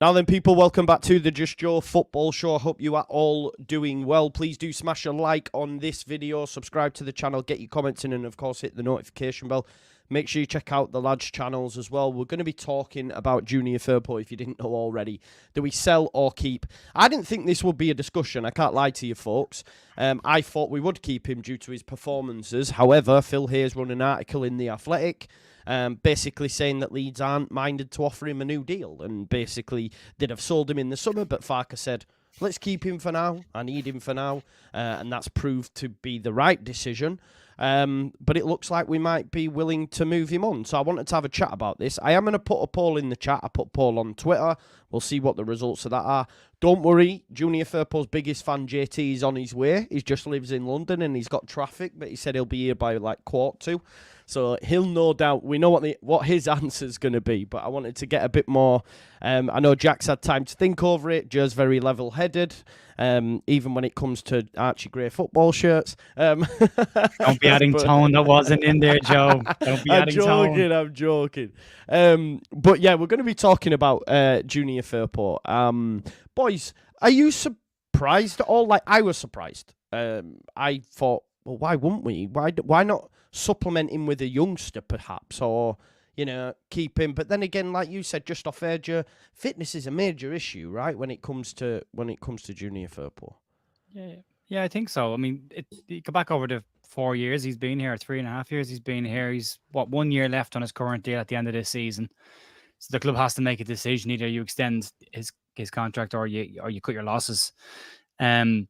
Now then, people, welcome back to the Just Joe Football Show. I hope you are all doing well. Please do smash a like on this video, subscribe to the channel, get your comments in, and of course hit the notification bell. Make sure you check out the lads' channels as well. We're going to be talking about Junior Firpo, if you didn't know already. Do we sell or keep? I didn't think this would be a discussion, I can't lie to you folks. I thought we would keep him due to his performances. However, Phil Hayes run an article in The Athletic basically saying that Leeds aren't minded to offer him a new deal, and basically they'd have sold him in the summer, but Farke said, let's keep him for now. I need him for now, and that's proved to be the right decision. But it looks like we might be willing to move him on. So I wanted to have a chat about this. I am going to put a poll in the chat. I put a poll on Twitter. We'll see what the results of that are. Don't worry, Junior Firpo's biggest fan, JT, is on his way. He just lives in London and he's got traffic, but he said he'll be here by like 1:45. So he'll no doubt, we know what his answer's going to be, but I wanted to get a bit more. I know Jack's had time to think over it. Joe's very level-headed, even when it comes to Archie Gray football shirts. Don't be adding tone that wasn't in there, Joe. Don't be adding tone. I'm joking. But yeah, we're going to be talking about Junior Firpo. Boys, are you surprised at all? Like, I was surprised. I thought, well, why wouldn't we? Why not supplement him with a youngster, perhaps, or keep him? But then again, like you said, just off air, fitness is a major issue, right? When it comes to Junior Firpo. Yeah, I think so. I mean, you go back over the 4 years he's been here, 3.5 years he's been here. He's 1 year left on his current deal at the end of this season. So the club has to make a decision: either you extend his contract or you cut your losses. I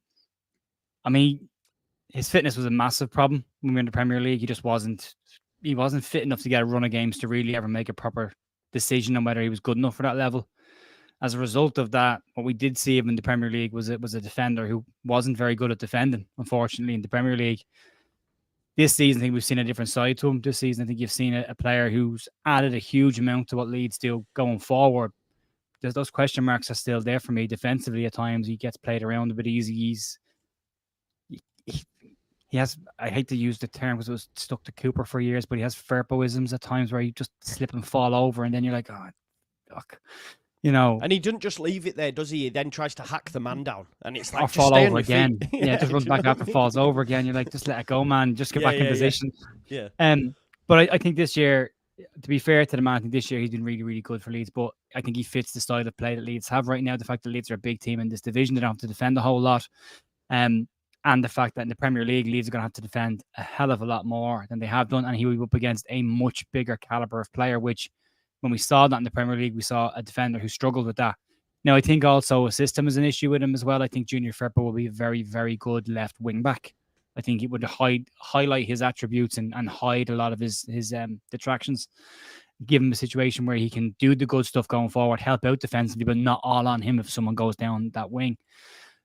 mean, his fitness was a massive problem when we were in the Premier League. He just wasn't fit enough to get a run of games to really ever make a proper decision on whether he was good enough for that level. As a result of that, what we did see him in the Premier League was a defender who wasn't very good at defending, unfortunately, in the Premier League. This season, I think we've seen a different side to him. This season, I think you've seen a player who's added a huge amount to what Leeds do going forward. Those question marks are still there for me. Defensively, at times, he gets played around a bit easy. He has, I hate to use the term because it was stuck to Cooper for years, but he has Firpo-isms at times where you just slip and fall over, and then you're like, oh, fuck. And he doesn't just leave it there, does he? He then tries to hack the man down, and it's like, or just fall stay over again. Yeah, just runs back after falls over again. You're like, just let it go, man. Just get back in position. Yeah. But I think this year, to be fair to the man, I think this year he's been really, really good for Leeds. But I think he fits the style of play that Leeds have right now. The fact that Leeds are a big team in this division, they don't have to defend a whole lot. And the fact that in the Premier League, Leeds are going to have to defend a hell of a lot more than they have done. And he will be up against a much bigger caliber of player, which when we saw that in the Premier League, we saw a defender who struggled with that. Now, I think also a system is an issue with him as well. I think Junior Firpo will be a very, very good left wing back. I think it would highlight his attributes and hide a lot of his detractions. Give him a situation where he can do the good stuff going forward, help out defensively, but not all on him if someone goes down that wing.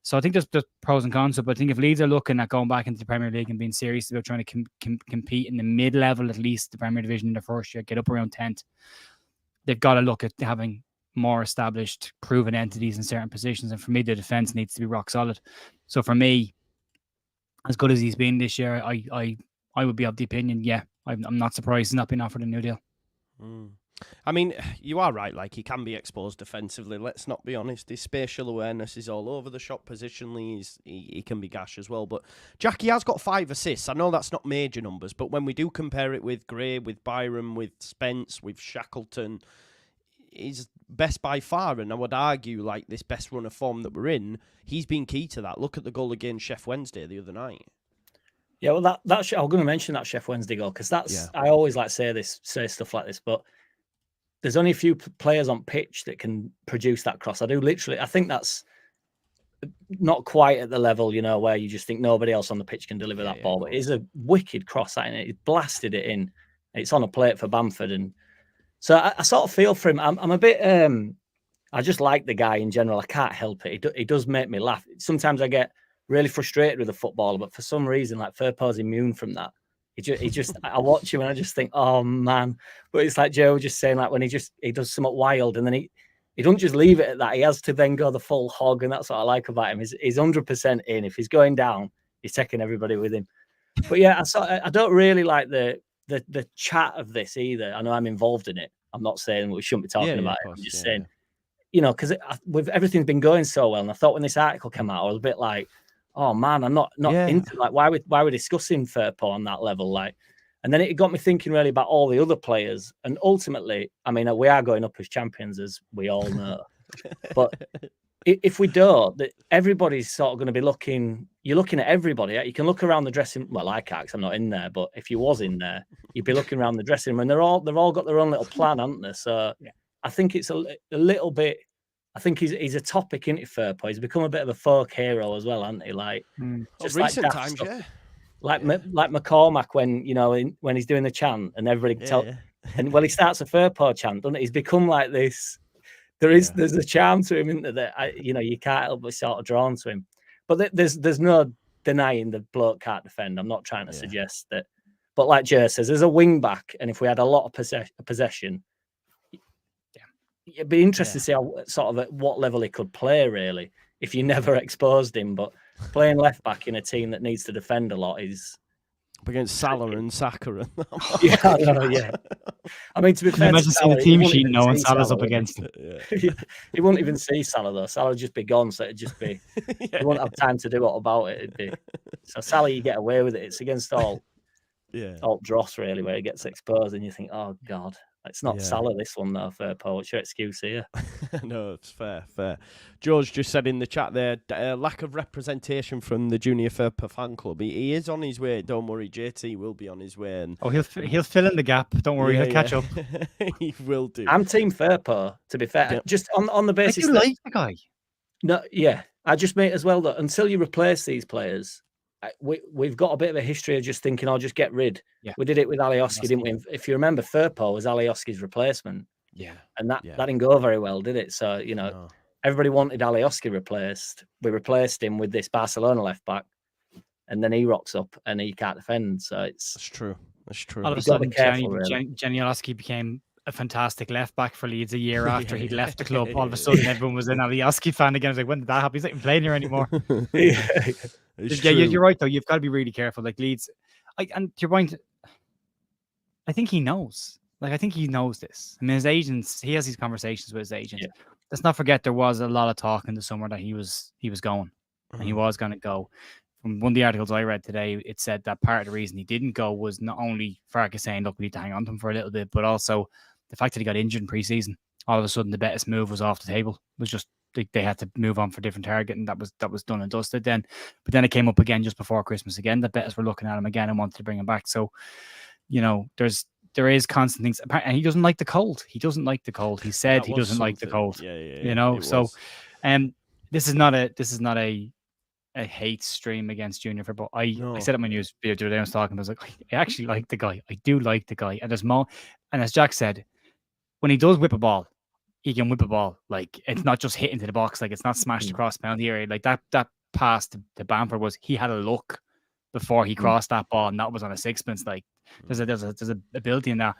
So I think there's pros and cons. But I think if Leeds are looking at going back into the Premier League and being serious about trying to compete in the mid-level, at least the Premier Division in the first year, get up around 10th, they've got to look at having more established, proven entities in certain positions. And for me, the defence needs to be rock solid. So for me, as good as he's been this year, I would be of the opinion, I'm not surprised he's not been offered a new deal. I mean, you are right, like, he can be exposed defensively, let's not be honest. His spatial awareness is all over the shop. Positionally, he can be gash as well. But Jackie has got 5 assists. I know that's not major numbers, but when we do compare it with Gray, with Byram, with Spence, with Shackleton, he's best by far. And I would argue, like, this best run of form that we're in, he's been key to that. Look at the goal against Sheff Wednesday the other night. Yeah, well, that's I was going to mention that Sheff Wednesday goal, because I always like say stuff like this, but there's only a few players on pitch that can produce that cross. I think that's not quite at the level, where you just think nobody else on the pitch can deliver that ball. But it is a wicked cross, and it blasted it in. It's on a plate for Bamford, and so I sort of feel for him. I'm a bit. I just like the guy in general. I can't help it. He does make me laugh. Sometimes I get really frustrated with a footballer, but for some reason, like, Firpo's immune from that. He just I watch him and I just think, oh man. But it's like Joe was just saying, like, when he does something wild, and then he doesn't just leave it at that. He has to then go the full hog, and that's what I like about him. He's 100% in. If he's going down, he's taking everybody with him. But yeah, I don't really like the chat of this either. I know I'm involved in it. I'm not saying we shouldn't be talking about it. I'm just saying you know, because with everything's been going so well, and I thought when this article came out, I was a bit like, oh man, I'm not into, like, why we're discussing Firpo on that level, like. And then it got me thinking really about all the other players, and ultimately, I mean, we are going up as champions, as we all know, but if we don't, everybody's sort of going to be looking. You're looking at everybody. You can look around the dressing. Well, I can't, 'cause I'm not in there. But if you was in there, you'd be looking around the dressing room, and they've all got their own little plan, haven't they? So I think it's a little bit. I think he's a topic, isn't he, Firpo? He's become a bit of a folk hero as well, hasn't he? Like just recent times, like McCormack when he's doing the chant and everybody and when he starts a Firpo chant, doesn't it? He's become like this. There's a charm to him, isn't there? That you can't help but sort of drawn to him. But there's no denying the bloke can't defend. I'm not trying to suggest that. But like Joe says, there's a wing back, and if we had a lot of possession, it'd be interesting to see how sort of at what level he could play. Really, if you never exposed him, but playing left back in a team that needs to defend a lot is. Against Salah and Saka. And I mean, to be fair, imagine seeing the team sheet knowing Salah's up against him. He wouldn't even see Salah though. Salah would just be gone, so it'd just be he wouldn't have time to do what about it. It'd be so Salah, you get away with it. It's against all dross really, where he gets exposed, and you think, oh god. It's not Salah, this one, though, Firpo. What's your excuse here? No, it's fair. George just said in the chat there, lack of representation from the Junior Firpo fan club. He is on his way. Don't worry, JT will be on his way. And... he'll fill in the gap. Don't worry, he'll catch up. He will do. I'm Team Firpo, to be fair. Just on the basis that... like the guy. No, I just made as well that until you replace these players... We've got a bit of a history of just thinking, I'll just get rid. Yeah. We did it with Alioski, didn't we? If you remember, Firpo was Alioski's replacement. Yeah. And that didn't go very well, did it? So, everybody wanted Alioski replaced. We replaced him with this Barcelona left back, and then he rocks up and he can't defend. So That's true. All of a sudden, Jenny Alioski became a fantastic left back for Leeds a year after he'd left the club. All of a sudden, everyone was an Alioski fan again. I was like, when did that happen? He's not even playing here anymore. You're right though. You've got to be really careful. Like Leeds, and to your point, I think he knows. Like I think he knows this. I mean, his agents. He has these conversations with his agent. Yeah. Let's not forget there was a lot of talk in the summer that he was going, and he was going to go. From one of the articles I read today, it said that part of the reason he didn't go was not only Farkas saying, "Look, we need to hang on to him for a little bit," but also the fact that he got injured in pre-season. All of a sudden, the Betis move was off the table. It was just. They had to move on for different target, and that was done and dusted then. But then it came up again just before Christmas again. The Betis were looking at him again and wanted to bring him back. So, there is constant things. And he doesn't like the cold. He doesn't like the cold. He said he doesn't like the cold. Yeah. So, this is not a hate stream against Junior Firpo. I said it in my news video the other day. I was talking. I was like, I actually like the guy. I do like the guy. And and as Jack said, when he does whip a ball. He can whip a ball. Like it's not just hitting to the box. Like it's not smashed across the penalty area. Like that pass to Bamford was he had a look before he crossed that ball, and that was on a sixpence. Like there's a ability in that.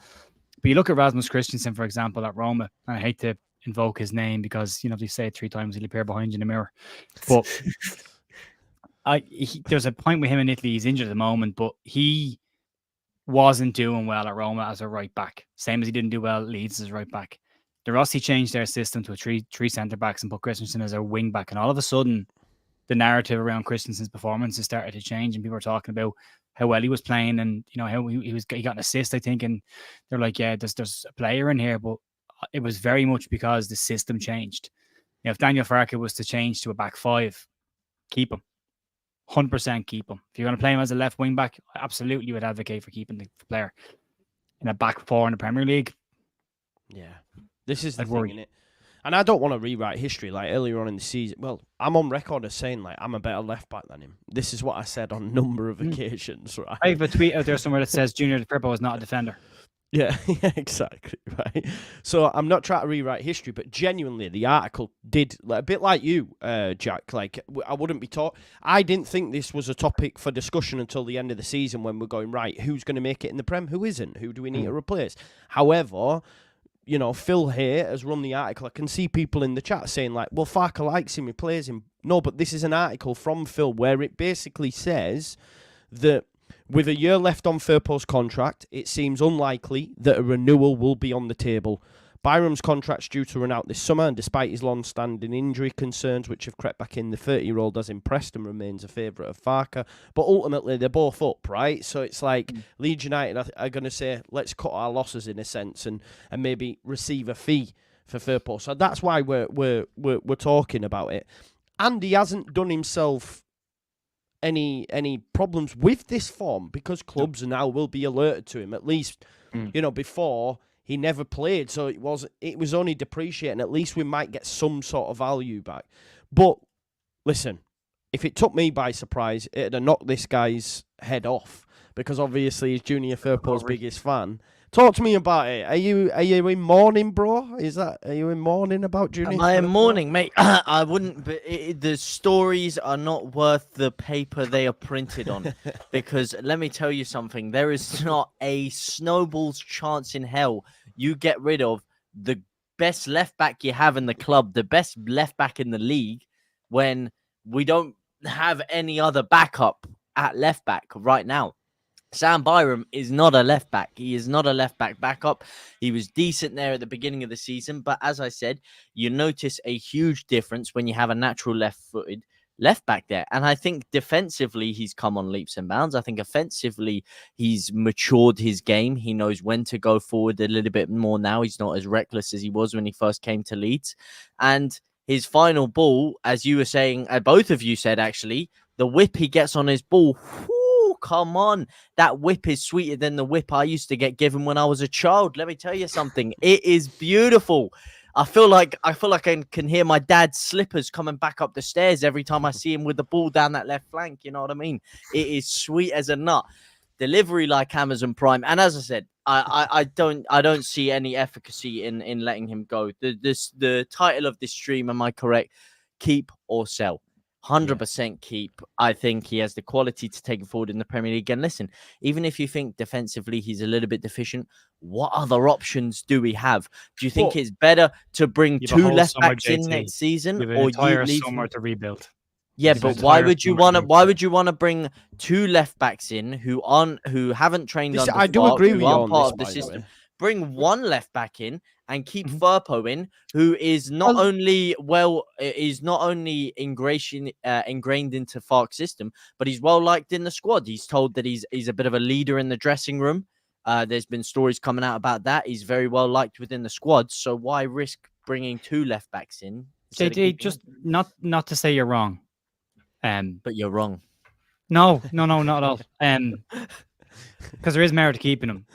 But you look at Rasmus Christensen, for example, at Roma, and I hate to invoke his name because if you say it 3 times, he'll appear behind you in the mirror. But there's a point with him in Italy. He's injured at the moment, but he wasn't doing well at Roma as a right back. Same as he didn't do well at Leeds as a right back. The Rossi changed their system to a three centre backs and put Christensen as a wing back, and all of a sudden, the narrative around Christensen's performance has started to change, and people are talking about how well he was playing, and how he got an assist, I think, and they're like, yeah, there's a player in here, but it was very much because the system changed. If Daniel Farke was to change to a back 5, keep him, 100% keep him. If you're going to play him as a left wing back, I absolutely would advocate for keeping the player in a back 4 in the Premier League. Yeah. This is the thing, innit? And I don't want to rewrite history like earlier on in the season. Well, I'm on record as saying like I'm a better left back than him. This is what I said on a number of occasions, right? I have a tweet out there somewhere that says Junior Firpo is not a defender. Yeah, exactly, right? So I'm not trying to rewrite history, but genuinely the article did, a bit like you, Jack, like I wouldn't be taught. I didn't think this was a topic for discussion until the end of the season when we're going, right, who's going to make it in the Prem? Who isn't? Who do we need to replace? However... Phil here has run the article. I can see people in the chat saying like, well, Farke likes him, he plays him. No, but this is an article from Phil where it basically says that with a year left on Firpo's contract, it seems unlikely that a renewal will be on the table. Byram's contract's due to run out this summer, and despite his long-standing injury concerns, which have crept back in, the 30-year-old has impressed and remains a favourite of Farke. But ultimately, they're both up, right? So it's like Leeds United are going to say, let's cut our losses in a sense and maybe receive a fee for Firpo. So that's why we're talking about it. And he hasn't done himself any problems with this form, because clubs now will be alerted to him. At least, before he never played, so it was only depreciating. At least we might get some sort of value back. But listen, if it took me by surprise, it'd have knocked this guy's head off, because obviously he's Junior Firpo's biggest fan. Talk to me about it. Are you in mourning, bro? Are you in mourning about Junior? I am mourning, mate. I wouldn't. But the stories are not worth the paper they are printed on, because let me tell you something. There is not a snowball's chance in hell you get rid of the best left back you have in the club, the best left back in the league, when we don't have any other backup at left back right now. Sam Byram is not a left back. He is not a left back backup. He was decent there at the beginning of the season, but as I said, you notice a huge difference when you have a natural left-footed left back there. And I think defensively, he's come on leaps and bounds. I think offensively, he's matured his game. He knows when to go forward a little bit more now. He's not as reckless as he was when he first came to Leeds. And his final ball, as you were saying, both of you said actually, the whip he gets on his ball, come on. That whip is sweeter than the whip I used to get given when I was a child. Let me tell you something. It is beautiful. I feel like I can hear my dad's slippers coming back up the stairs every time I see him with the ball down that left flank. You know what I mean? It is sweet as a nut. Delivery like Amazon Prime. And as I said, I don't see any efficacy in letting him go. The title of this stream, am I correct? Keep or sell. 100% keep. I think he has the quality to take it forward in the Premier League. And listen, even if you think defensively he's a little bit deficient, what other options do we have? Do you think it's better to bring two left backs in next season, or you leave summer to rebuild? Yeah, but why would you want to bring two left backs in who haven't trained under? I do agree with you on part this, of the system. Bring one left back in and keep Firpo in, who is not only ingrained into Farke's system, but he's well liked in the squad. He's told that he's a bit of a leader in the dressing room. There's been stories coming out about that. He's very well liked within the squad. So why risk bringing two left backs in? JD, just not to say you're wrong, but you're wrong. No, not at all. Because there is merit to keeping him.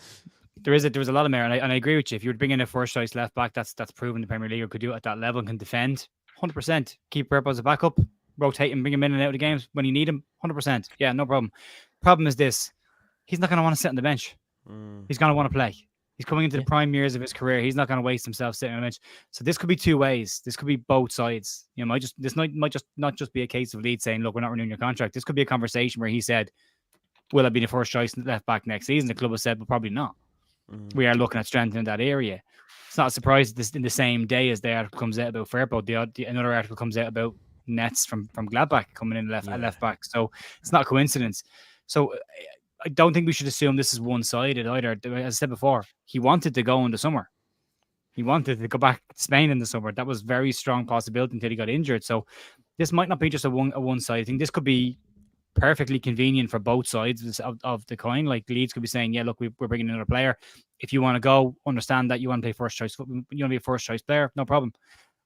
There was a lot of merit, and I agree with you. If you would bring in a first choice left back, that's proven the Premier League or could do it at that level and can defend 100%. Keep Firpo as a backup, rotate him, bring him in and out of the games when you need him 100%. Yeah, no problem. Problem is this: he's not going to want to sit on the bench. He's going to want to play. He's coming into the prime years of his career. He's not going to waste himself sitting on the bench. So this could be two ways. This could be both sides. You know, this might not just be a case of Leeds saying, "Look, we're not renewing your contract." This could be a conversation where he said, "Will I be the first choice left back next season?" The club has said, "Well, probably not." We are looking at strengthening that area. It's not a surprise this in the same day as the article comes out about Firpo, another article comes out about Nets from Gladbach coming in left back. So it's not a coincidence. So I don't think we should assume this is one-sided either. As I said before, he wanted to go in the summer. He wanted to go back to Spain in the summer. That was very strong possibility until he got injured. So this might not be just a one-sided thing. This could be perfectly convenient for both sides of the coin. Like Leeds could be saying, yeah, look, we're bringing another player. If you want to go, understand that you want to play first choice. You want to be a first choice player, no problem.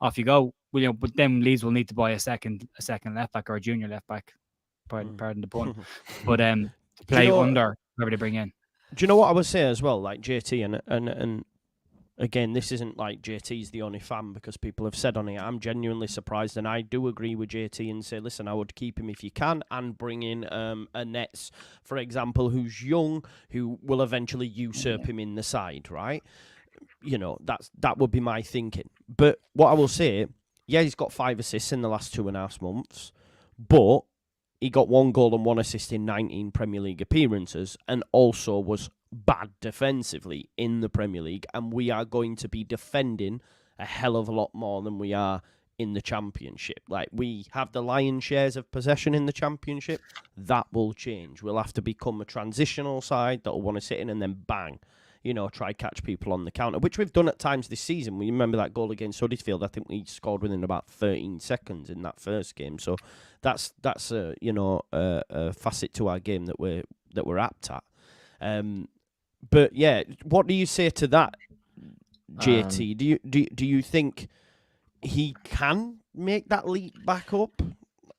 Off you go. Well, you know, but then Leeds will need to buy a second left back or a junior left back. Pardon the pun. But to play under whoever they bring in. Do you know what I would say as well? Like JT and again, this isn't like JT's the only fan, because people have said on it. I'm genuinely surprised, and I do agree with JT and say, listen, I would keep him if you can, and bring in a Nets, for example, who's young, who will eventually usurp him in the side, right? You know, that would be my thinking. But what I will say, yeah, he's got 5 assists in the last 2.5 months, but he got 1 goal and 1 assist in 19 Premier League appearances, and also was bad defensively in the Premier League, and we are going to be defending a hell of a lot more than we are in the Championship. Like, we have the lion's shares of possession in the Championship. That will change. We'll have to become a transitional side that will want to sit in and then bang. try catch people on the counter, which we've done at times this season. We remember that goal against Huddersfield. I think we scored within about 13 seconds in that first game. So that's a facet to our game that we're apt at. But yeah, what do you say to that, JT? Do you think he can make that leap back up?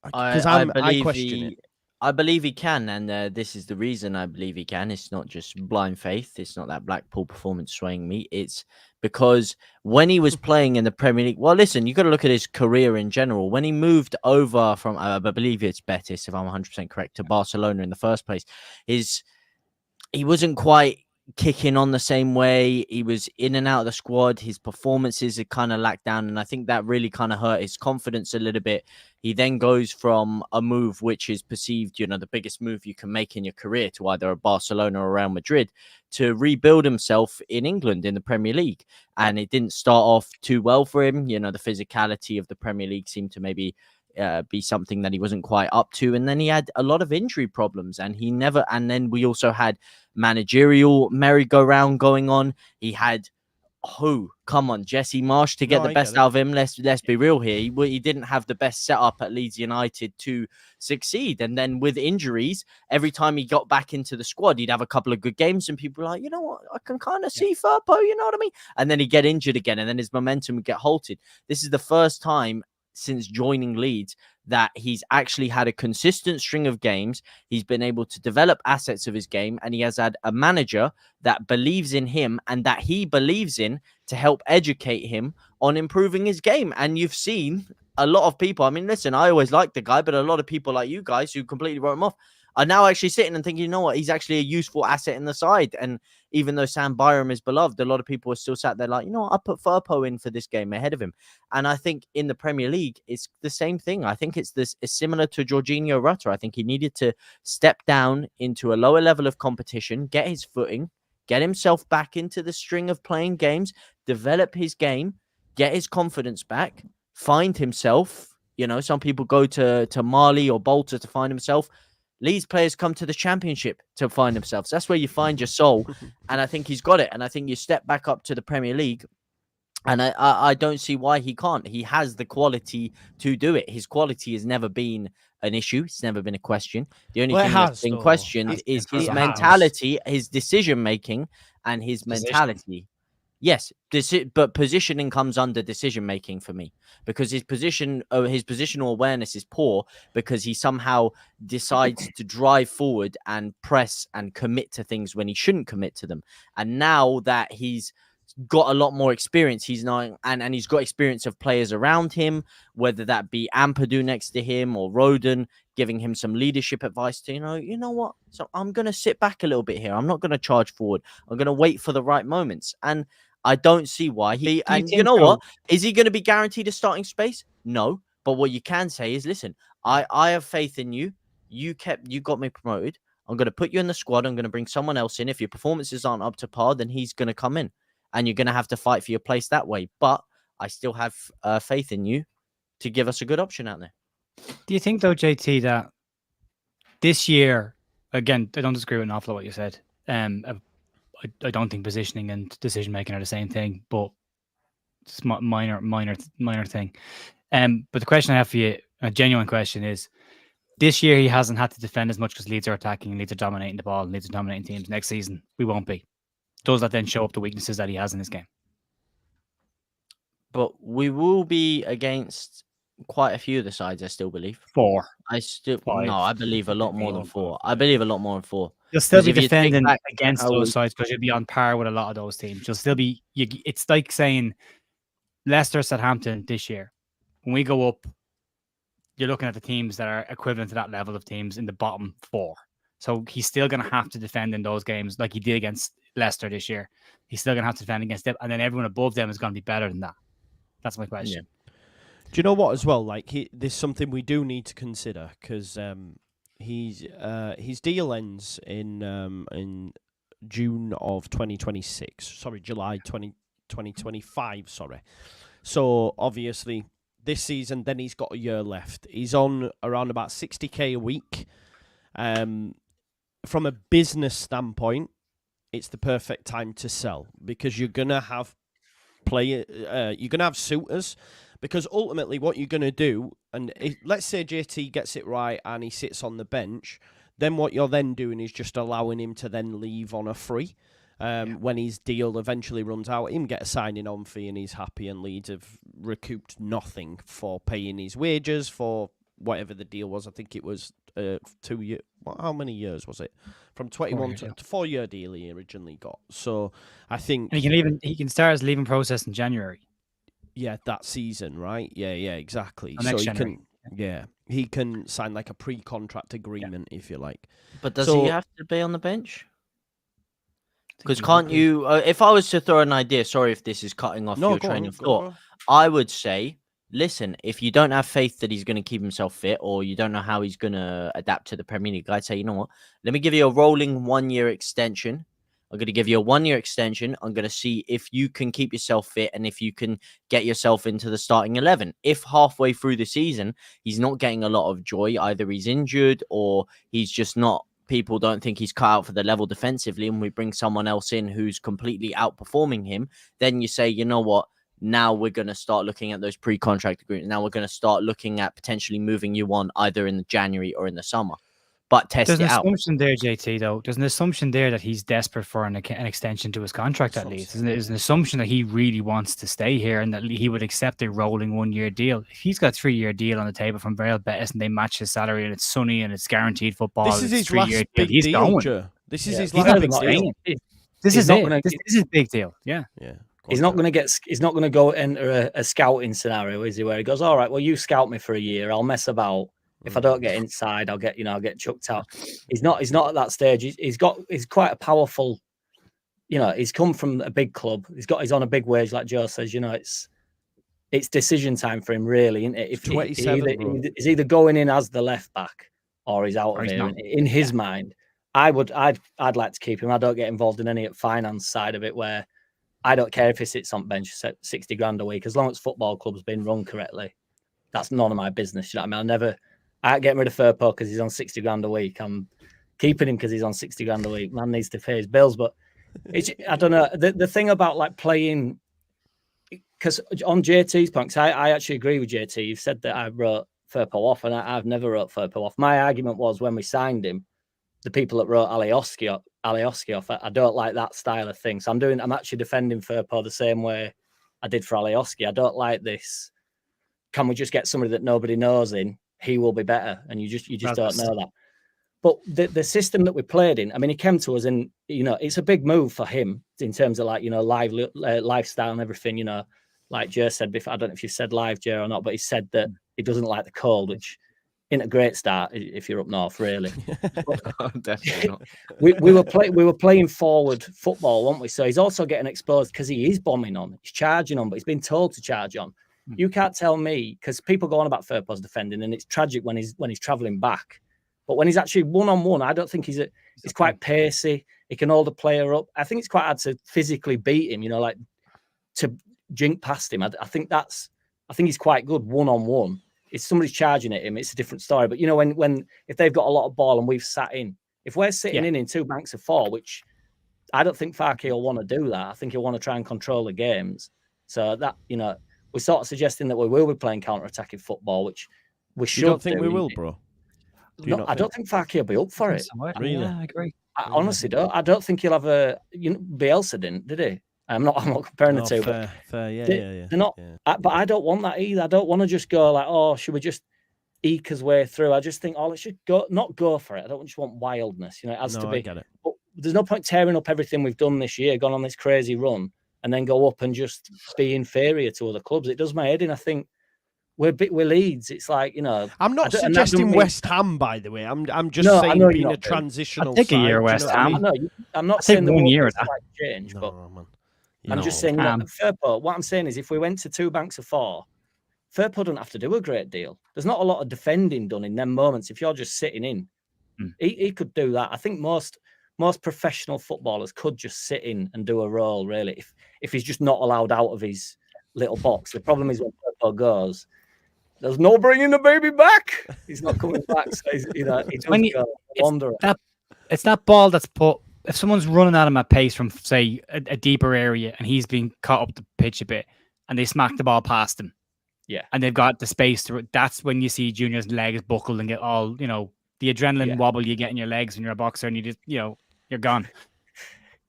Because I question it. I believe he can, and this is the reason I believe he can. It's not just blind faith. It's not that Blackpool performance swaying me. It's because when he was playing in the Premier League, well, listen, you got to look at his career in general. When he moved over from, I believe it's Betis, if I'm 100% correct, to Barcelona in the first place, he wasn't quite kicking on the same way. He was in and out of the squad. His performances had kind of lacked down, and I think that really kind of hurt his confidence a little bit. He then goes from a move which is perceived, the biggest move you can make in your career, to either a Barcelona or Real Madrid, to rebuild himself in England in the Premier League. And it didn't start off too well for him. The physicality of the Premier League seemed to maybe be something that he wasn't quite up to. And then he had a lot of injury problems, and then we also had managerial merry-go-round going on. He had come on, Jesse Marsch to get the best out of him. Let's be real here. He didn't have the best setup at Leeds United to succeed. And then with injuries, every time he got back into the squad, he'd have a couple of good games, and people were like, you know what, I can kind of see Firpo, you know what I mean? And then he'd get injured again, and then his momentum would get halted. This is the first time since joining Leeds that he's actually had a consistent string of games. He's been able to develop assets of his game, and he has had a manager that believes in him and that he believes in to help educate him on improving his game. And you've seen a lot of people, I mean, listen, I always liked the guy, but a lot of people like you guys who completely wrote him off are now actually sitting and thinking, you know what, he's actually a useful asset in the side. And even though Sam Byram is beloved, a lot of people are still sat there like, you know what, I put Firpo in for this game ahead of him. And I think in the Premier League, it's the same thing. I think it's similar to Jorginho Rutter. I think he needed to step down into a lower level of competition, get his footing, get himself back into the string of playing games, develop his game, get his confidence back, find himself. Some people go to Mali or Bolton to find himself. Leeds players come to the Championship to find themselves. That's where you find your soul. And I think he's got it. And I think you step back up to the Premier League, and I don't see why he can't. He has the quality to do it. His quality has never been an issue. It's never been a question. The only thing that's been questioned is his mentality, his decision-making, and his mentality. Yes, but positioning comes under decision-making for me, because his positional awareness is poor, because he somehow decides to drive forward and press and commit to things when he shouldn't commit to them. And now that he's got a lot more experience, he's now and he's got experience of players around him, whether that be Ampadu next to him or Roden giving him some leadership advice to, you know what, so I'm going to sit back a little bit here. I'm not going to charge forward. I'm going to wait for the right moments. And I don't see why what? Is he going to be guaranteed a starting space? No. But what you can say is, listen, I have faith in you. You got me promoted. I'm going to put you in the squad. I'm going to bring someone else in. If your performances aren't up to par, then he's going to come in, and you're going to have to fight for your place that way. But I still have faith in you to give us a good option out there. Do you think, though, JT, that this year, again, I don't disagree with an awful lot what you said. I don't think positioning and decision making are the same thing, but it's minor thing. But the question I have for you, a genuine question, is: this year he hasn't had to defend as much because Leeds are attacking, Leeds are dominating the ball, Leeds are dominating teams. Next season, we won't be. Does that then show up the weaknesses that he has in his game? But we will be against quite a few of the sides, I still believe. 4. I believe a lot more than 4. I believe a lot more than 4. You'll still be defending against those sides because you'll be on par with a lot of those teams. You'll still be. It's like saying Leicester, Southampton this year. When we go up, you're looking at the teams that are equivalent to that level of teams in the bottom 4. So he's still going to have to defend in those games like he did against Leicester this year. He's still going to have to defend against them, and then everyone above them is going to be better than that. That's my question. Yeah. Do you know what as well? Like, there's something we do need to consider, because his deal ends in June of 2026. Sorry, July 2025. Sorry. So obviously this season, then he's got a year left. He's on around about 60k a week. From a business standpoint, it's the perfect time to sell because you're gonna have you're gonna have suitors. Because ultimately, what you're gonna do, and let's say JT gets it right and he sits on the bench, then what you're then doing is just allowing him to then leave on a free. When his deal eventually runs out, him get a signing on fee and he's happy, and Leeds have recouped nothing for paying his wages for whatever the deal was. I think it was 2 years. How many years was it? From 21 to 4-year deal he originally got. So I think and he can start his leaving process in January. Yeah, that season, right? Yeah, exactly. So next January. He can sign like a pre-contract agreement if you like. But does he have to be on the bench? Because can't you? If I was to throw an idea, sorry if this is cutting off your train of thought, I would say, listen, if you don't have faith that he's going to keep himself fit, or you don't know how he's going to adapt to the Premier League, I'd say, you know what? Let me give you a rolling 1-year extension. I'm going to give you a 1-year extension. I'm going to see if you can keep yourself fit and if you can get yourself into the starting 11. If halfway through the season, he's not getting a lot of joy, either he's injured or he's just not, people don't think he's cut out for the level defensively, and we bring someone else in who's completely outperforming him, then you say, you know what? Now we're going to start looking at those pre-contract agreements. Now we're going to start looking at potentially moving you on either in the January or in the summer. But test There's it an out. assumption there, JT, though. There's an assumption there that he's desperate for an extension to his contract at Leeds. There's an assumption that he really wants to stay here and that he would accept a rolling 1-year deal. If he's got a 3-year deal on the table from Real Betis and they match his salary and it's sunny and it's guaranteed football, This is his last big deal, Joe. This is his last big deal. This is it. This is his big deal. Yeah. He's not going to go enter a scouting scenario, is he? Where he goes, all right, well, you scout me for a year. I'll mess about. If I don't get inside, I'll get chucked out. He's not at that stage. He's quite a powerful, he's come from a big club. He's on a big wage, like Joe says, it's decision time for him, really, isn't it? If 27, he's either going in as the left back or he's out of here. In his mind, I'd like to keep him. I don't get involved in any finance side of it, where I don't care if he sits on bench 60 grand a week, as long as football club's been run correctly. That's none of my business. You know what I mean? I ain't getting rid of Firpo because he's on 60 grand a week. I'm keeping him because he's on 60 grand a week. Man needs to pay his bills. But I don't know. The thing about like playing, because on JT's point, I actually agree with JT. You've said that I wrote Firpo off, and I've never wrote Firpo off. My argument was when we signed him, the people that wrote Alioski off, I don't like that style of thing. So I'm actually defending Firpo the same way I did for Alioski. I don't like this. Can we just get somebody that nobody knows in? He will be better, and you just don't know that. But the system that we played in, I mean, he came to us, and it's a big move for him in terms of like lifestyle and everything. Like Joe said before, I don't know if you said live, Joe, or not, but he said that he doesn't like the cold, which isn't a great start if you're up north, really. Definitely not. we were playing forward football, weren't we? So he's also getting exposed because he is bombing on, he's charging on, but he's been told to charge on. You can't tell me, because people go on about Firpo's defending, and it's tragic when he's travelling back. But when he's actually one-on-one, I don't think he's quite pacey. He can hold the player up. I think it's quite hard to physically beat him, like to jink past him. I think he's quite good one-on-one. If somebody's charging at him, it's a different story. But if they've got a lot of ball and we've sat in, if we're sitting in 2 banks of 4, which I don't think Farke will want to do that. I think he'll want to try and control the games. So that, we're sort of suggesting that we will be playing counter-attacking football, which we should. You don't think we will, bro? I don't think Farke will be up for it. Really? Yeah, I agree. I honestly don't. I don't think he'll have a. Bielsa didn't, did he? I'm not comparing the two. Fair. Yeah. They're not. Yeah. But I don't want that either. I don't want to just go like, oh, should we just eke his way through? I just think, oh, let's just not go for it. I don't just want wildness. It has to be. I get it. But there's no point tearing up everything we've done this year, gone on this crazy run, and then go up and just be inferior to other clubs. It does my head in. I think we're Leeds. It's like, I'm not suggesting West Ham, by the way. I'm just saying being a transitional. I'll take a year West Ham. I'm not saying the 1 year of that change, but I'm just saying Firpo. What I'm saying is, if we went to 2 banks of 4, Firpo doesn't have to do a great deal. There's not a lot of defending done in them moments. If you're just sitting in, he could do that. I think most professional footballers could just sit in and do a role, really, if he's just not allowed out of his little box. The problem is when Firpo goes, there's no bringing the baby back. He's not coming back. So he does wander. It's that ball that's put if someone's running at him at pace from, say, a deeper area and he's being caught up the pitch a bit and they smack the ball past him, and they've got the space to, that's when you see Junior's legs buckle and get all, the adrenaline wobble you get in your legs when you're a boxer and you just, you're gone.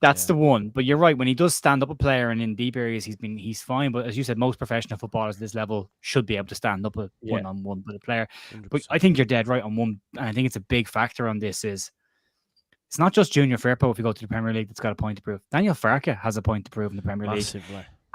That's the one. But you're right. When he does stand up a player and in deep areas, he's fine. But as you said, most professional footballers at this level should be able to stand up a one-on-one with a player. 100%. But I think you're dead right on one. And I think it's a big factor on this is it's not just Junior Firpo if you go to the Premier League that's got a point to prove. Daniel Farke has a point to prove in the Premier League.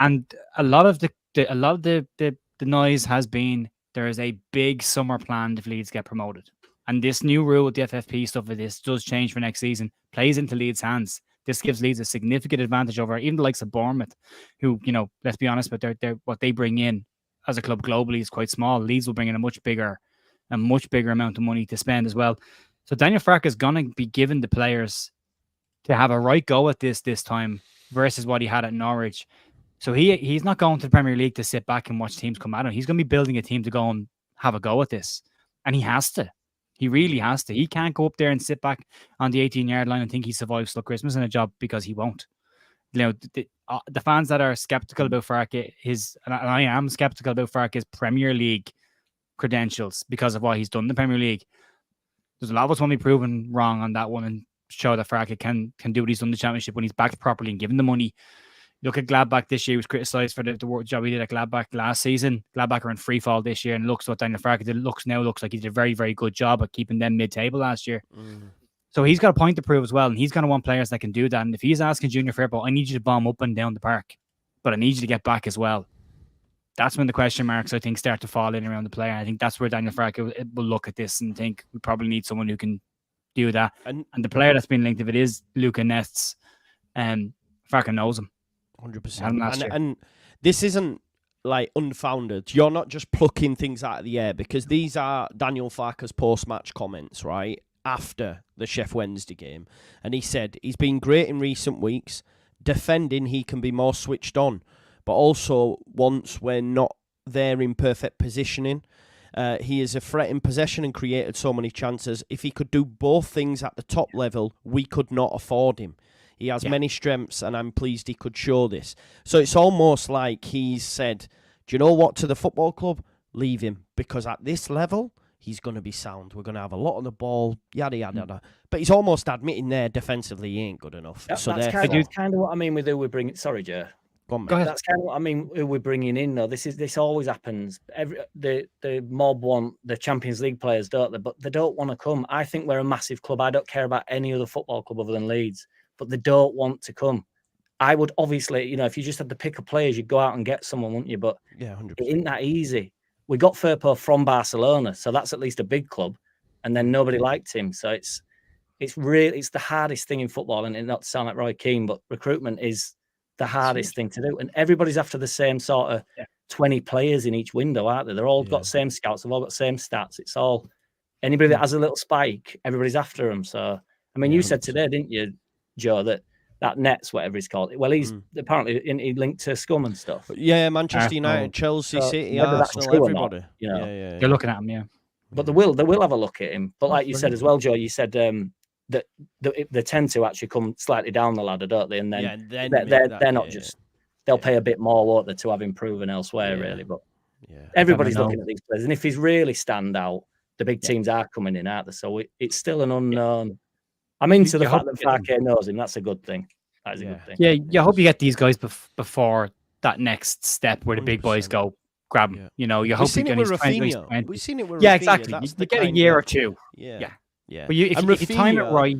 And a lot of the noise has been there is a big summer plan if Leeds get promoted. And this new rule with the FFP stuff of this does change for next season, plays into Leeds' hands. This gives Leeds a significant advantage over even the likes of Bournemouth, who, let's be honest, but they're what they bring in as a club globally is quite small. Leeds will bring in a much bigger amount of money to spend as well. So Daniel Farke is going to be given the players to have a right go at this time versus what he had at Norwich. So he's not going to the Premier League to sit back and watch teams come at him. He's going to be building a team to go and have a go at this. And he has to. He really has to. He can't go up there and sit back on the 18-yard line and think he survives till Christmas in a job because he won't. The fans that are skeptical about Farke, and I am skeptical about Farke's Premier League credentials because of what he's done in the Premier League. There's a lot of us want to be proven wrong on that one and show that Farke can do what he's done in the Championship when he's backed properly and given the money. Look at Gladbach this year. He was criticised for the work job he did at Gladbach last season. Gladbach are in free fall this year, and looks what Daniel Farke did. Looks like he did a very, very good job at keeping them mid-table last year. So he's got a point to prove as well, and he's going to want players that can do that. And if he's asking Junior Firpo, I need you to bomb up and down the park, but I need you to get back as well. That's when the question marks, I think, start to fall in around the player. I think that's where Daniel Farke will look at this and think we probably need someone who can do that. And the player that's been linked, if it is Luca Nests, Farke knows him. 100%. And this isn't like unfounded. You're not just plucking things out of the air because these are Daniel Farke's post-match comments, right? After the Sheffield Wednesday game. And he said he's been great in recent weeks. Defending, he can be more switched on. But also, once we're not there in perfect positioning, he is a threat in possession and created so many chances. If he could do both things at the top level, we could not afford him. He has many strengths, and I'm pleased he could show this. So it's almost like he's said, do you know what, to the football club? Leave him, because at this level, he's going to be sound. We're going to have a lot on the ball, yada, yada, yada. But he's almost admitting there defensively he ain't good enough. That's kind of what I mean with who we're bringing. Sorry, Joe. Go ahead. That's kind of what I mean who we're bringing in, though. This always happens. The mob want the Champions League players, don't they? But they don't want to come. I think we're a massive club. I don't care about any other football club other than Leeds. But they don't want to come. I would obviously, if you just had to pick a players, you'd go out and get someone, wouldn't you? But 100%. It isn't that easy. We got Firpo from Barcelona, so that's at least a big club, and then nobody liked him. So it's the hardest thing in football, and not to sound like Roy Keane, but recruitment is the hardest thing to do. And everybody's after the same sort of 20 players in each window, aren't they? They're all got same scouts, they've all got same stats. It's all anybody that has a little spike, everybody's after them. So I mean, you said today, didn't you, Joe, that Nets, whatever he's called. Well, he's apparently he linked to Scum and stuff. Yeah, Manchester United, Chelsea, City, Arsenal, everybody. You're looking at him, But they will have a look at him. But like you said as well, Joe, you said that they tend to actually come slightly down the ladder, don't they? And then they're not just they'll pay a bit more, won't they, to have him proven elsewhere, really. But everybody's looking at these players, and if he's really stand out, the big teams are coming in, aren't they? So it's still an unknown. I'm into the fact that Farke knows him. That's a good thing. That is a good thing. Yeah, you hope you get these guys before that next step where the big boys go grab him. You hope you get his Rafinha. We've seen it with Rafinha. Yeah, exactly. You get a year or two. Yeah. But if you time it right.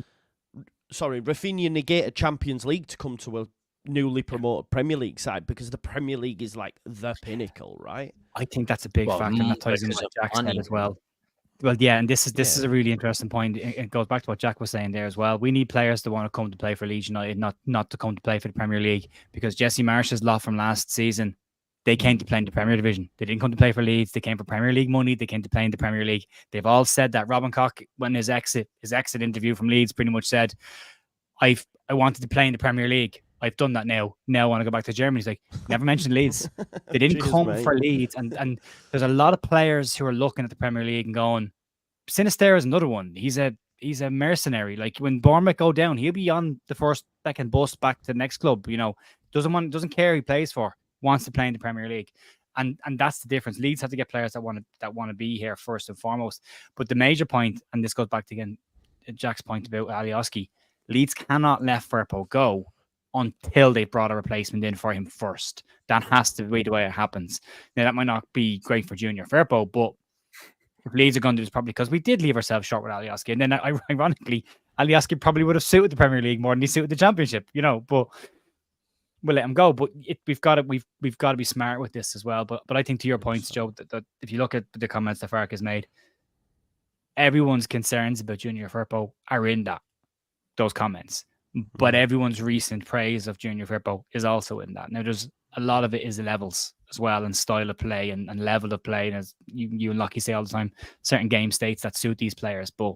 Sorry, Rafinha negated Champions League to come to a newly promoted Premier League side because the Premier League is like the pinnacle, right? I think that's a big factor, and that ties into what Jack said as well. Well, yeah, and this is a really interesting point. It goes back to what Jack was saying there as well. We need players to want to come to play for Leeds United, not to come to play for the Premier League, because Jesse Marsh's lot from last season, they came to play in the Premier Division. They didn't come to play for Leeds. They came for Premier League money. They came to play in the Premier League. They've all said that. Robin Koch, when his exit interview from Leeds, pretty much said, I wanted to play in the Premier League. I've done that now. Now I want to go back to Germany. He's like, never mentioned Leeds. They didn't come for Leeds. And there's a lot of players who are looking at the Premier League and going, Sinisterra is another one. He's a he's a mercenary. Like when Bournemouth go down, he'll be on the first second bus back to the next club. You know, doesn't care who he plays for, wants to play in the Premier League. And that's the difference. Leeds have to get players that want to be here first and foremost. But the major point, and this goes back to again Jack's point about Alioski, Leeds cannot let Firpo go until they brought a replacement in for him first. That has to be the way it happens. Now that might not be great for Junior Firpo, but if Leeds are going to do this probably because we did leave ourselves short with Alioski, and then ironically, Alioski probably would have suited the Premier League more than he suited the Championship, you know. But we'll let him go. But we've got to be smart with this as well. But I think to your points, Joe, that if you look at the comments that Fark has made, everyone's concerns about Junior Firpo are in those comments. But everyone's recent praise of Junior Firpo is also in that. Now, there's a lot of it is the levels as well, and style of play and level of play. And as you and Lockie say all the time, certain game states that suit these players. But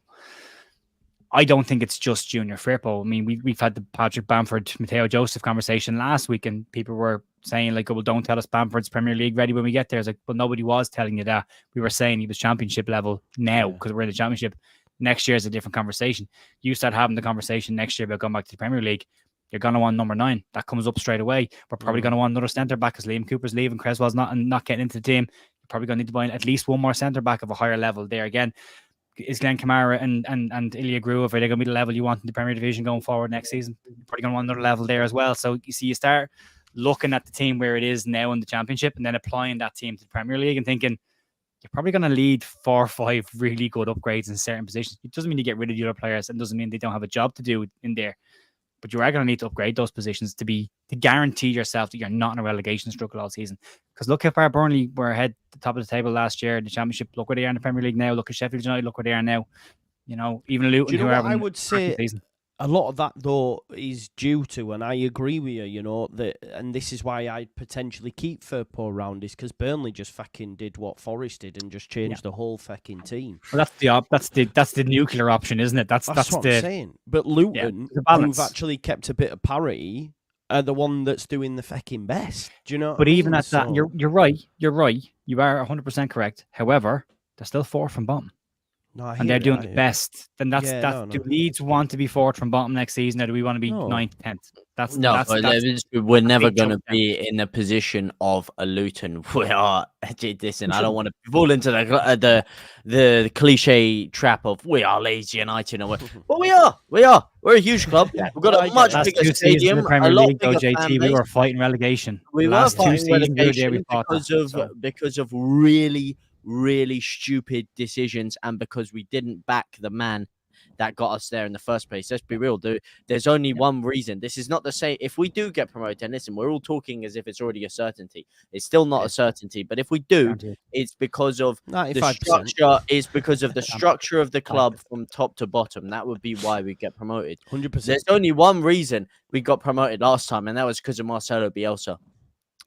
I don't think it's just Junior Firpo. I mean, we've had the Patrick Bamford, Matteo Joseph conversation last week, and people were saying like, oh, well, don't tell us Bamford's Premier League ready when we get there. It's like, well, nobody was telling you that. We were saying he was Championship level now because we're in the Championship. Next year is a different conversation. You start having the conversation next year about going back to the Premier League. You're going to want number 9. That comes up straight away. We're probably going to want another centre back because Liam Cooper's leaving, Creswell's not getting into the team. You're probably going to need to buy at least one more centre back of a higher level there again. Is Glenn Kamara and Ilya Gruev, are they going to be the level you want in the Premier Division going forward next season? You're probably going to want another level there as well. So you see, you start looking at the team where it is now in the Championship and then applying that team to the Premier League and thinking, you're probably going to lead 4 or 5 really good upgrades in certain positions. It doesn't mean you get rid of the other players and doesn't mean they don't have a job to do in there. But you are going to need to upgrade those positions to guarantee yourself that you're not in a relegation struggle all season. Because look how far Burnley were ahead the top of the table last year in the Championship. Look where they are in the Premier League now. Look at Sheffield United. Look where they are now. You know, even Luton. Do you know what I would say? A lot of that, though, is due to, and I agree with you, you know, and this is why I'd potentially keep Firpo around, is because Burnley just fucking did what Forest did and just changed the whole fucking team. Well, that's the nuclear option, isn't it? That's what I'm saying. But Luton, who've actually kept a bit of parity, are the one that's doing the fucking best. Do you know? But even at that, you're right. You are 100% correct. However, they're still 4th from bottom. No, and they're doing the best. Then do Leeds want to be 4th from bottom next season, or do we want to be 9th, 10th? We're never going to be in a position of a Luton. We are. Listen, I don't want to fall into the cliche trap of we are Leeds United, but we are. We're a huge club. We've got a much bigger stadium. A lot bigger JT, we were fighting relegation. We were fighting relegation because of really stupid decisions, and because we didn't back the man that got us there in the first place. Let's be real, dude. There's only one reason. This is not the same. If we do get promoted, and listen, we're all talking as if it's already a certainty. It's still not a certainty, but if we do, it's because of 95%. The structure. It's because of the structure of the club from top to bottom. That would be why we get promoted. 100%. There's only one reason we got promoted last time, and that was because of Marcelo Bielsa.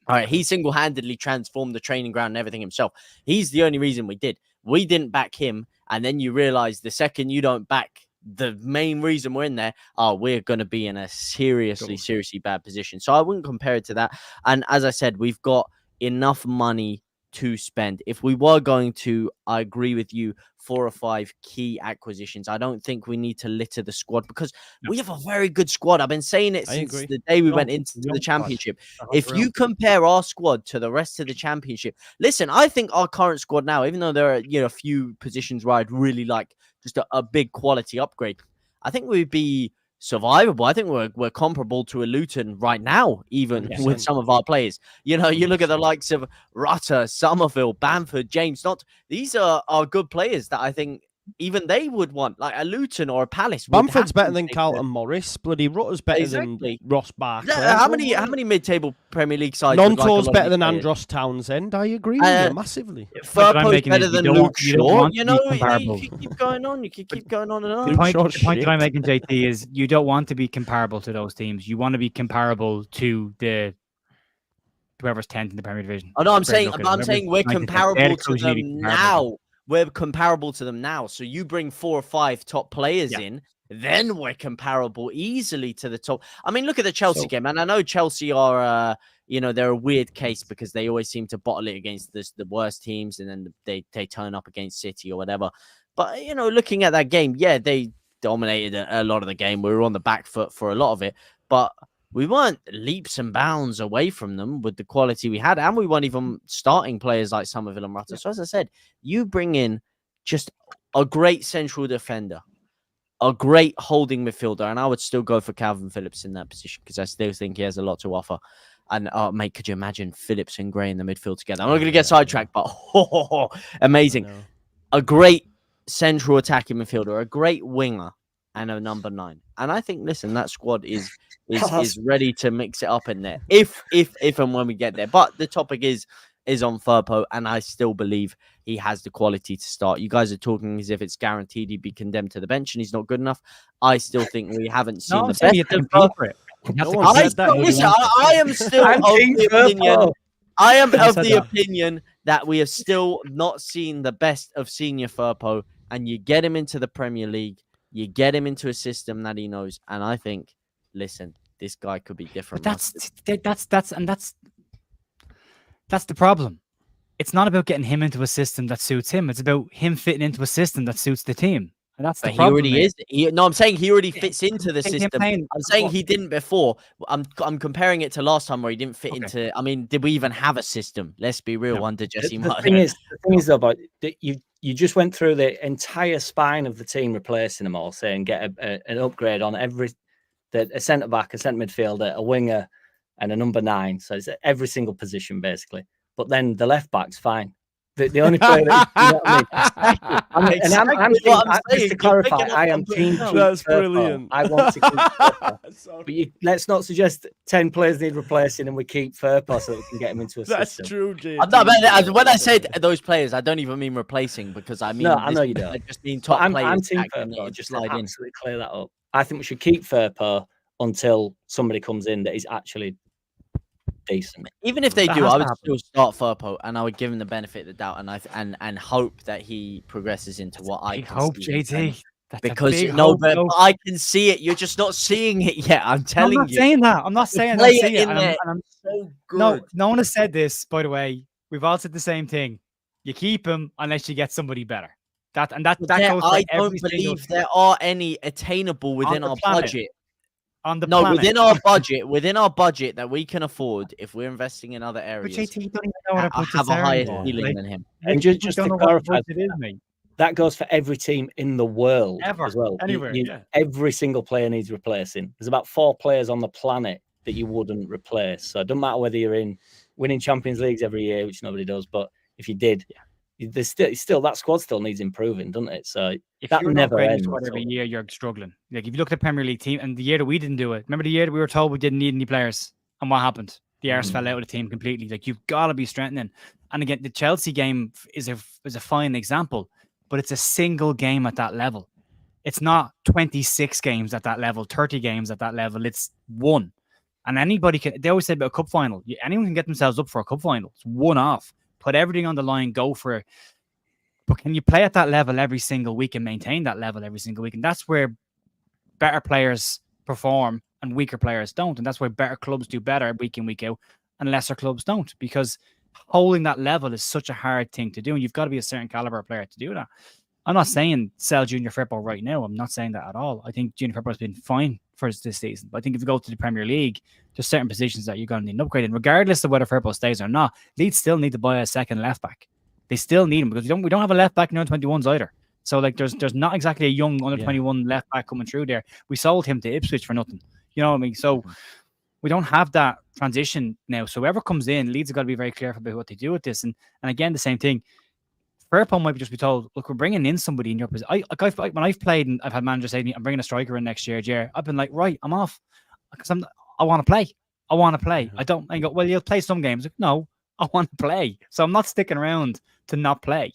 All right, he single-handedly transformed the training ground and everything himself. He's the only reason we did. We didn't back him, and then you realize the second you don't back the main reason we're in there, we're going to be in a seriously bad position. So I wouldn't compare it to that. And as I said, we've got enough money to spend. If we were going to, I agree with you, 4 or 5 key acquisitions. I don't think we need to litter the squad because we have a very good squad. I've been saying it since the day we went into the Championship. If you compare our squad to the rest of the Championship, listen, I think our current squad now, even though there are a few positions where I'd really like just a big quality upgrade, I think we'd be survivable. I think we're comparable to a Luton right now, even with some of our players. You look at the likes of Rutter, Somerville, Bamford, James. These are good players that I think even they would want, like a Luton or a Palace. Bamford's better than Carlton Morris. Bloody Rutter's better than Ross Barkley. How many mid-table Premier League sides? Nonto's better than Andros Townsend. I agree with you massively. Firpo's better than Luke Shaw. You can keep going on. You can keep going on and on. The point that I'm making, JT, is you don't want to be comparable to those teams. You want to be comparable to whoever's 10th in the Premier Division. Oh no, I'm saying we're comparable to them now. We're comparable to them now. So you bring 4 or 5 top players in, then we're comparable easily to the top. I mean, look at the Chelsea game. And I know Chelsea are, they're a weird case because they always seem to bottle it against the worst teams. And then they turn up against City or whatever. But, looking at that game, they dominated a lot of the game. We were on the back foot for a lot of it, but we weren't leaps and bounds away from them with the quality we had, and we weren't even starting players like Somerville and Rutter. So as I said, you bring in just a great central defender, a great holding midfielder, and I would still go for Calvin Phillips in that position because I still think he has a lot to offer. And mate, could you imagine Phillips and Gray in the midfield together? I'm not going to get sidetracked, but amazing. A great central attacking midfielder, a great winger, and a number 9. And I think, listen, that squad is ready to mix it up in there if and when we get there. But the topic is on Firpo, and I still believe he has the quality to start. You guys are talking as if it's guaranteed he'd be condemned to the bench and he's not good enough. I still think we haven't seen the best of Firpo. I am still of the opinion. I am of the opinion that we have still not seen the best of Senior Firpo, and you get him into the Premier League, you get him into a system that he knows, and I think, listen, this guy could be different. But that's the problem. It's not about getting him into a system that suits him. It's about him fitting into a system that suits the team. And that's the problem. He already is. I'm saying he already fits into the system. I'm saying he didn't before. I'm comparing it to last time where he didn't fit into. I mean, did we even have a system? Let's be real. Under Jesse Martin. The thing is though, about you just went through the entire spine of the team, replacing them all, saying get an upgrade on a centre back, a centre midfielder, a winger, and a number 9. So it's every single position basically. But then the left back's fine. The only player that, you know what I mean? I'm just to clarify, I am team. That's brilliant. I want to keep Firpo. But let's not suggest 10 players need replacing and we keep Firpo so that we can get him into a That's system. true, Jay. When I said those players, I don't even mean replacing because I mean. No, I know you don't. I just mean top players. I'm team Firpo. Just like absolutely clear that up. I think we should keep Firpo until somebody comes in that is actually decent. Even if they do, I would still start Firpo and I would give him the benefit of the doubt and hope that he progresses into what I can hope, see. JT. Because but I can see it. You're just not seeing it yet. I'm telling you. I'm not saying that. I'm not saying that. I'm so good. No one has said this, by the way. We've all said the same thing. You keep him unless you get somebody better. That goes for I don't believe there are any attainable within our budget. Within our budget that we can afford if we're investing in other areas. But JT, you don't even know what I have a higher ceiling than him. And just to clarify, that goes for every team in the world as well. Anywhere, every single player needs replacing. There's about 4 players on the planet that you wouldn't replace. So it doesn't matter whether you're in winning Champions Leagues every year, which nobody does, but if you did, there's still that squad still needs improving, doesn't it? So if that you're never not ends. Every year you're struggling. Like if you look at the Premier League team and the year that we didn't do it, remember the year that we were told we didn't need any players, and what happened? The arse fell out of the team completely. Like you've got to be strengthening. And again, the Chelsea game is a fine example, but it's a single game at that level. It's not 26 games at that level, 30 games at that level. It's 1. And anybody can. They always say about a cup final. Anyone can get themselves up for a cup final. It's 1 off. Put everything on the line, go for it. But can you play at that level every single week and maintain that level every single week? And that's where better players perform and weaker players don't. And that's why better clubs do better week in, week out, and lesser clubs don't. Because holding that level is such a hard thing to do. And you've got to be a certain caliber of player to do that. I'm not saying sell Junior Firpo right now. I'm not saying that at all. I think Junior Firpo has been fine for this season. But I think if you go to the Premier League, there's certain positions that you're going to need an upgrade in. Regardless of whether Firpo stays or not, Leeds still need to buy a second left back. They still need him because we don't have a left back in under 21s either. So like there's not exactly a young under 21 left back coming through there. We sold him to Ipswich for nothing. You know what I mean? So we don't have that transition now. So whoever comes in, Leeds have got to be very careful about what they do with this. And again, the same thing. Firpo might just be told, look, we're bringing in somebody in your position. When I've played and I've had managers say to me, I'm bringing a striker in next year, I've been like, right, I'm off because I want to play. I don't. I go, well, you'll play some games. Like, no, I want to play. So I'm not sticking around to not play.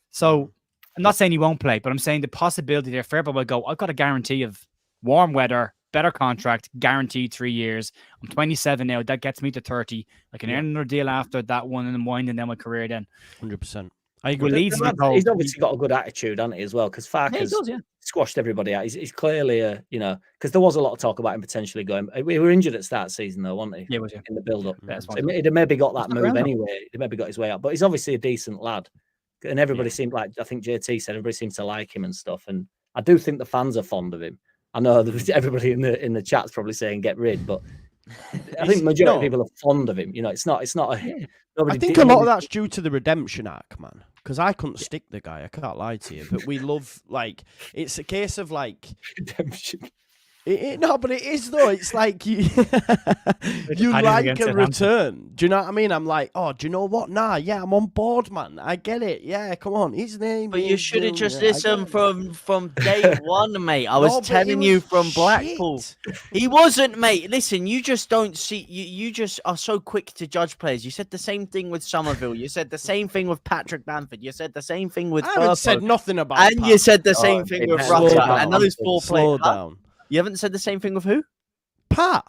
So I'm not saying he won't play, but I'm saying the possibility there, Firpo will go, I've got a guarantee of warm weather, better contract, guaranteed 3 years. I'm 27 now. That gets me to 30. I can earn another deal after that one and then winding down my career then. 100%. I agree. He's obviously got a good attitude, hasn't he, as well? Because Farkas squashed everybody out. He's clearly, because there was a lot of talk about him potentially going. We were injured at the start of the season, though, weren't he? Yeah, in the build-up. So he'd have maybe got that move anyway. He'd maybe got his way out. But he's obviously a decent lad. And everybody seemed like, I think JT said, everybody seemed to like him and stuff. And I do think the fans are fond of him. I know everybody in the chat's probably saying get rid, but I think majority of people are fond of him. You know, it's not a. I think a lot of that's due to the redemption arc, man. Because I couldn't stick the guy. I can't lie to you, but we love it's a case of redemption. No, but it is though. It's like you like a return. Do you know what I mean? I'm like, oh, do you know what? Nah, yeah, I'm on board, man. I get it. Yeah, come on. His name. But you should have just listened from day one, mate. I was telling you from Blackpool. He wasn't, mate. Listen, you just don't see. You just are so quick to judge players. You said the same thing with Somerville. You said the same thing with Patrick Bamford. You said the same thing with. I haven't said nothing about. And Pat. You said the same thing with Rutter. And those 4 players. Slow down. You haven't said the same thing with who? Pat.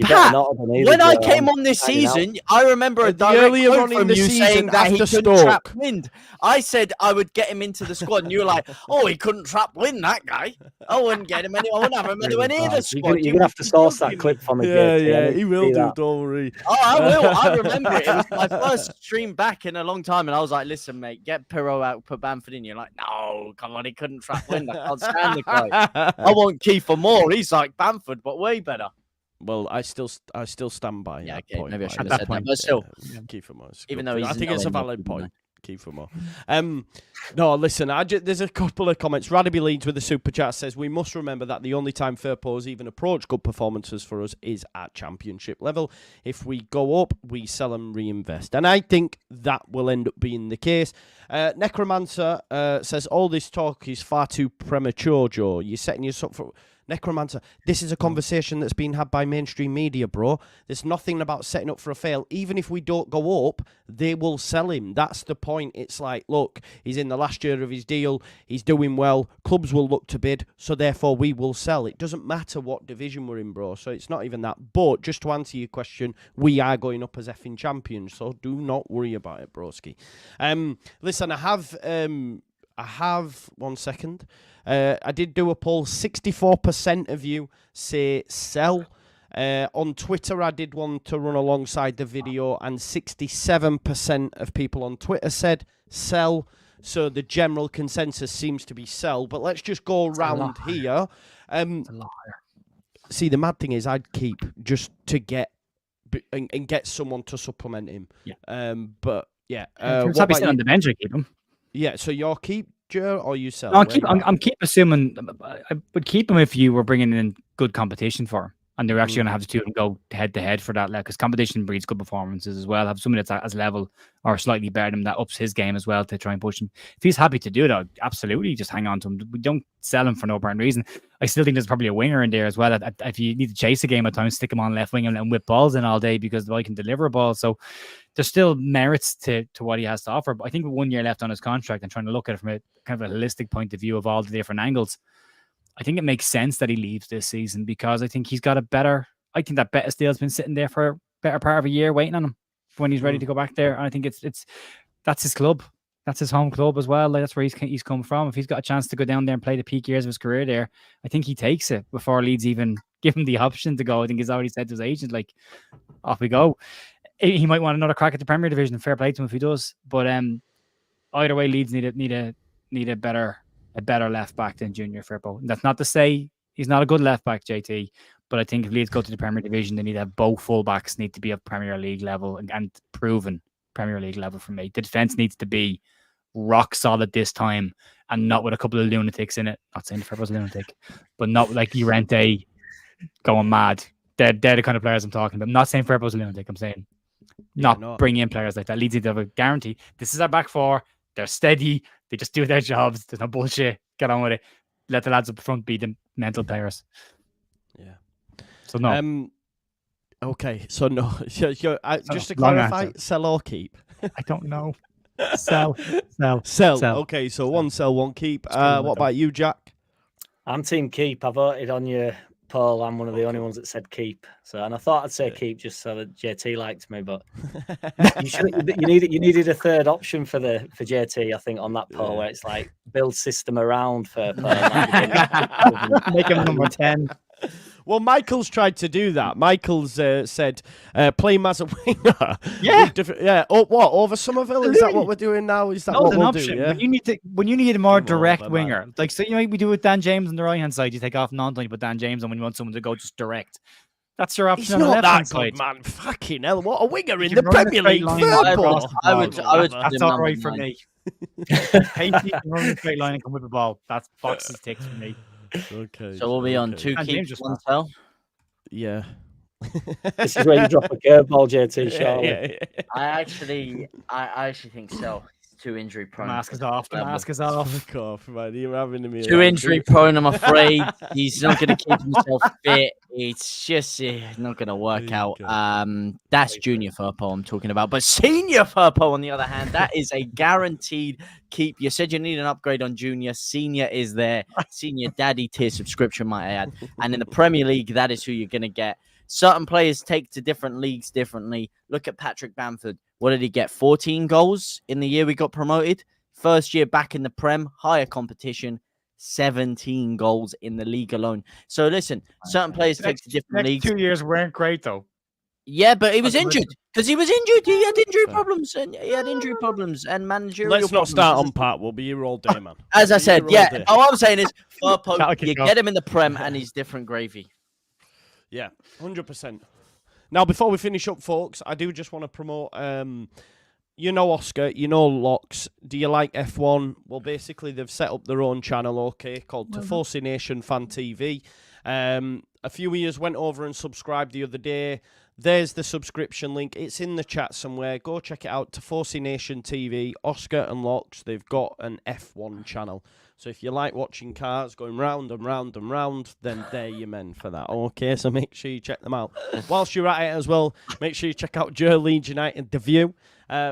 Pat. When I came on this season, I remember a direct quote from you saying that he couldn't trap wind. I said I would get him into the squad, and you were like, "Oh, he couldn't trap wind, that guy. I wouldn't get him I wouldn't have him anywhere near the squad." You're gonna have to source that clip from me. Yeah, he will do. Don't worry. Oh, I will. I remember it. It was my first stream back in a long time, and I was like, "Listen, mate, get Pirro out, put Bamford in." You're like, "No, come on, he couldn't trap wind. I can't stand the guy. I want Kiefer Moore. He's like Bamford, but way better." Well, I still stand by that point. Maybe I should have said that, but still, Kiefer Moore's even though I think it's a valid point. Kiefer Moore. No, listen, there's a couple of comments. Radaby Leeds with the super chat says, we must remember that the only time Firpo's even approach good performances for us is at championship level. If we go up, we sell and reinvest. And I think that will end up being the case. Necromancer says, all this talk is far too premature, Joe. You're setting yourself up for... Necromancer, this is a conversation that's been had by mainstream media, bro. There's nothing about setting up for a fail. Even if we don't go up, they will sell him. That's the point. It's like, look, he's in the last year of his deal. He's doing well. Clubs will look to bid, so therefore we will sell. It doesn't matter what division we're in, bro. So it's not even that. But just to answer your question, we are going up as effing champions, so do not worry about it, broski. Listen, I have 1 second. I did do a poll. 64% of you say sell. On Twitter, I did one to run alongside the video, and 67% of people on Twitter said sell. So the general consensus seems to be sell. But let's just go around here. See, the mad thing is I'd keep just to get and get someone to supplement him. Yeah. But yeah. What about you? On the bench, I keep him. Yeah, so you're keep or you sell? No, I'm keep assuming I would keep him if you were bringing in good competition for him, and they're actually going to have to do and go head to head for that, because competition breeds good performances as well. Have someone that's as level or slightly better than him that ups his game as well to try and push him. If he's happy to do it, absolutely just hang on to him. We don't sell him for no apparent reason. I still think there's probably a winger in there as well. If you need to chase a game at times, stick him on left wing and whip balls in all day because the boy can deliver a ball. So there's still merits to what he has to offer. But I think with 1 year left on his contract and trying to look at it from a kind of a holistic point of view of all the different angles, I think it makes sense that he leaves this season, because I think he's got I think that Bettis deal's been sitting there for a better part of a year waiting on him for when he's ready to go back there. And I think that's his club. That's his home club as well. Like, that's where he's come from. If he's got a chance to go down there and play the peak years of his career there, I think he takes it before Leeds even give him the option to go. I think he's already said to his agent, like, off we go. He might want another crack at the Premier Division. Fair play to him if he does. But either way, Leeds need a better left back than Junior Firpo. That's not to say he's not a good left back, JT. But I think if Leeds go to the Premier Division, they need to have both fullbacks need to be of Premier League level and proven Premier League level for me. The defense needs to be rock solid this time, and not with a couple of lunatics in it. Not saying Firpo's a lunatic, but not like Llorente going mad. They're the kind of players I'm talking about. I'm not saying Firpo's a lunatic. I'm saying bring in players like that. Leeds need to have a guarantee. This is our back four. They're steady. They just do their jobs. There's no bullshit. Get on with it. Let the lads up front be the mental players. Yeah. So no. Okay. So no. Just to clarify, sell or keep? I don't know. Sell. Okay. So one sell, one keep. What about you, Jack? I'm team keep. I voted on your poll. I'm one of the only ones that said keep. And I thought I'd say keep just so that JT liked me, but you needed a third option for JT. I think on that poll where it's like build system around for make him number 10. Well, Michael's tried to do that. Michael's said, play him as a winger. Yeah. What, over Somerville? Is that what we're doing now? Is that No, what it's an we'll option. do? Yeah. When you need a more Come direct over, winger, man. like say we do with Dan James on the right hand side, you take off Nonton, you put Dan James on when you want someone to go just direct. That's your option He's on the not left-hand that side. good, man. Fucking hell, what a winger in can the run a Premier straight League. line Firpo. across the I would ball. put That's him all number right for 9. me. Hasty can run a straight line and come with the ball. That's boxes ticks for me. Okay. So we'll be on okay. 2 And James keeps, just 1 sell. Yeah. This is where you drop a curveball, JT. Surely. Yeah. I actually think so. He's too injury The prone. mask is off. The mask is off. Fuck off, man. You're having me. Too injury prone, I'm afraid. He's not going to keep himself fit. It's just not going to work There you out. go. That's Junior Firpo I'm talking about. But Senior Firpo, on the other hand, that is a guaranteed keep. You said you need an upgrade on Junior. Senior is there. Senior Daddy tier subscription, might I add. And in the Premier League, that is who you're going to get. Certain players take to different leagues differently. Look at Patrick Bamford. What did he get? 14 goals in the year we got promoted. First year back in the Prem, higher competition, 17 goals in the league alone. So listen, certain players take to different Next leagues. 2 years weren't great though. Yeah, but he was Okay, injured because he was injured. He had injury Fair. problems and managerial. Let's not problems. start on Pat. We'll be here all day, man. As I We'll be said, here yeah. all day. All I'm saying is, Firpo, That'll you kick off. get him in the Prem and he's different gravy. Yeah, 100%. Now, before we finish up, folks, I do just want to promote, you know Oscar, you know Locks. Do you like F1? Well, basically, they've set up their own channel, okay, called Tifosi Nation Fan TV. A few of you went over and subscribed the other day. There's the subscription link. It's in the chat somewhere. Go check it out. Tifosi Nation TV, Oscar and Locks. They've got an F1 channel. So if you like watching cars going round and round and round, then they're your men for that. Okay, so make sure you check them out. Whilst you're at it as well, make sure you check out Joe Leeds United, The View.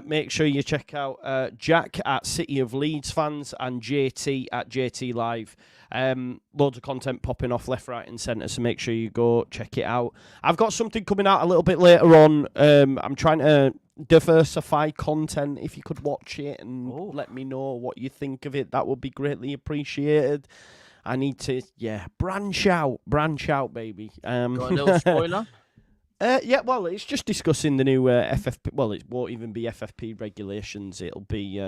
Make sure you check out Jack at City of Leeds Fans and JT at JT Live. Loads of content popping off left, right and centre, so make sure you go check it out. I've got something coming out a little bit later on. I'm trying to diversify content. If you could watch it and let me know what you think of it, that would be greatly appreciated. I need to, branch out, baby. Got a little spoiler? Yeah, well, it's just discussing the new FFP. Well, it won't even be FFP regulations. It'll be,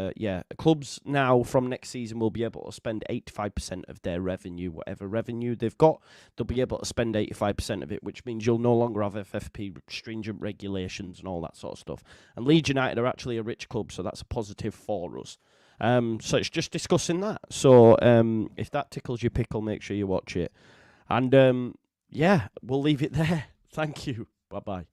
clubs now from next season will be able to spend 85% of their revenue, whatever revenue they've got, they'll be able to spend 85% of it, which means you'll no longer have FFP stringent regulations and all that sort of stuff. And Leeds United are actually a rich club, so that's a positive for us. So it's just discussing that. So if that tickles your pickle, make sure you watch it. And we'll leave it there. Thank you. Bye-bye.